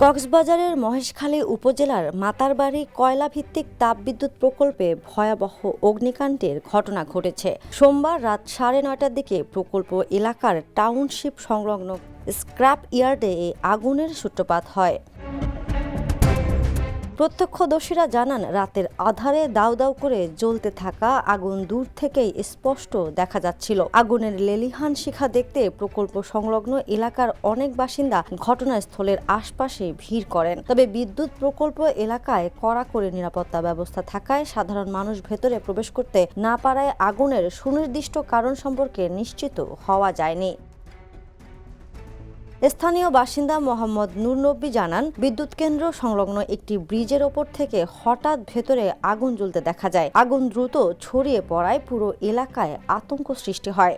কক্সবাজারের মহেশখালী উপজেলার মাতারবাড়ি কয়লাভিত্তিক তাপবিদ্যুৎ প্রকল্পে ভয়াবহ অগ্নিকাণ্ডের ঘটনা ঘটেছে। সোমবার রাত 9:30টার দিকে প্রকল্প এলাকার টাউনশিপ সংলগ্ন স্ক্র্যাপ ইয়ার্ডে এই আগুনের সূত্রপাত হয়। প্রত্যক্ষদর্শীরা জানান, রাতের আঁধারে দাউ দাউ করে জ্বলতে থাকা আগুন দূর থেকেই স্পষ্ট দেখা যাচ্ছিল। আগুনের লেলিহান শিখা দেখতে প্রকল্প সংলগ্ন এলাকার অনেক বাসিন্দা ঘটনাস্থলের আশপাশে ভিড় করেন। তবে বিদ্যুৎ প্রকল্প এলাকায় কড়াকড়ি নিরাপত্তা ব্যবস্থা থাকায় সাধারণ মানুষ ভেতরে প্রবেশ করতে না পারায় আগুনের সুনির্দিষ্ট কারণ সম্পর্কে নিশ্চিত হওয়া যায়নি। স্থানীয় বাসিন্দা মোহাম্মদ নূর নবী জানান, বিদ্যুৎ কেন্দ্র সংলগ্ন একটি ব্রিজের ওপর থেকে হঠাৎ ভেতরে আগুন জ্বলতে দেখা যায়। আগুন দ্রুত ছড়িয়ে পড়ায় পুরো এলাকায় আতঙ্ক সৃষ্টি হয়।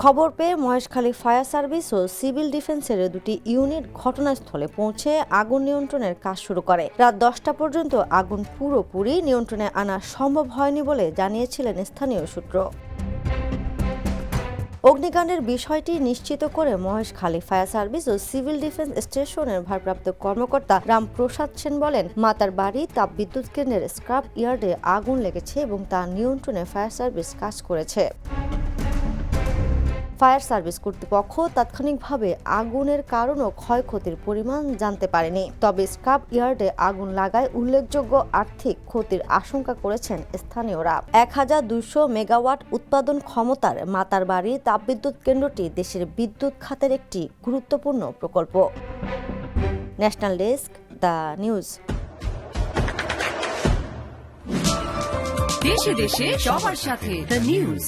খবর পেয়ে মহেশখালী ফায়ার সার্ভিস ও সিভিল ডিফেন্সের দুটি ইউনিট ঘটনাস্থলে পৌঁছে আগুন নিয়ন্ত্রণের কাজ শুরু করে। রাত 10টা পর্যন্ত আগুন পুরোপুরি নিয়ন্ত্রণে আনা সম্ভব হয়নি বলে জানিয়েছিলেন স্থানীয় সূত্র। অগ্নিকাণ্ডের বিষয়টি নিশ্চিত করে মহেশখালী ফায়ার সার্ভিস ও সিভিল ডিফেন্স স্টেশনের ভারপ্রাপ্ত কর্মকর্তা রামপ্রসাদ সেন বলেন, মাতারবাড়ি তাপবিদ্যুৎ কেন্দ্রের স্ক্র্যাপ ইয়ার্ডে আগুন লেগেছে এবং তা নিয়ন্ত্রণে ফায়ার সার্ভিস কাজ করেছে। ফায়ার সার্ভিস কর্তৃপক্ষ তাৎক্ষণিকভাবে আগুনের কারণ ও ক্ষয়ক্ষতির পরিমাণ জানতে পারেনি। তবে স্ক্র্যাপ ইয়ার্ডে আগুন লাগায় উল্লেখযোগ্য আর্থিক ক্ষতির আশঙ্কা করেছেন স্থানীয়রা। 1200 মেগাওয়াট উৎপাদন ক্ষমতার মাতারবাড়ি তাপবিদ্যুৎ কেন্দ্রটি দেশের বিদ্যুৎ খাতের একটি গুরুত্বপূর্ণ প্রকল্প। National desk, the news. দেশে দেশে সবার সাথে দ্য নিউজ।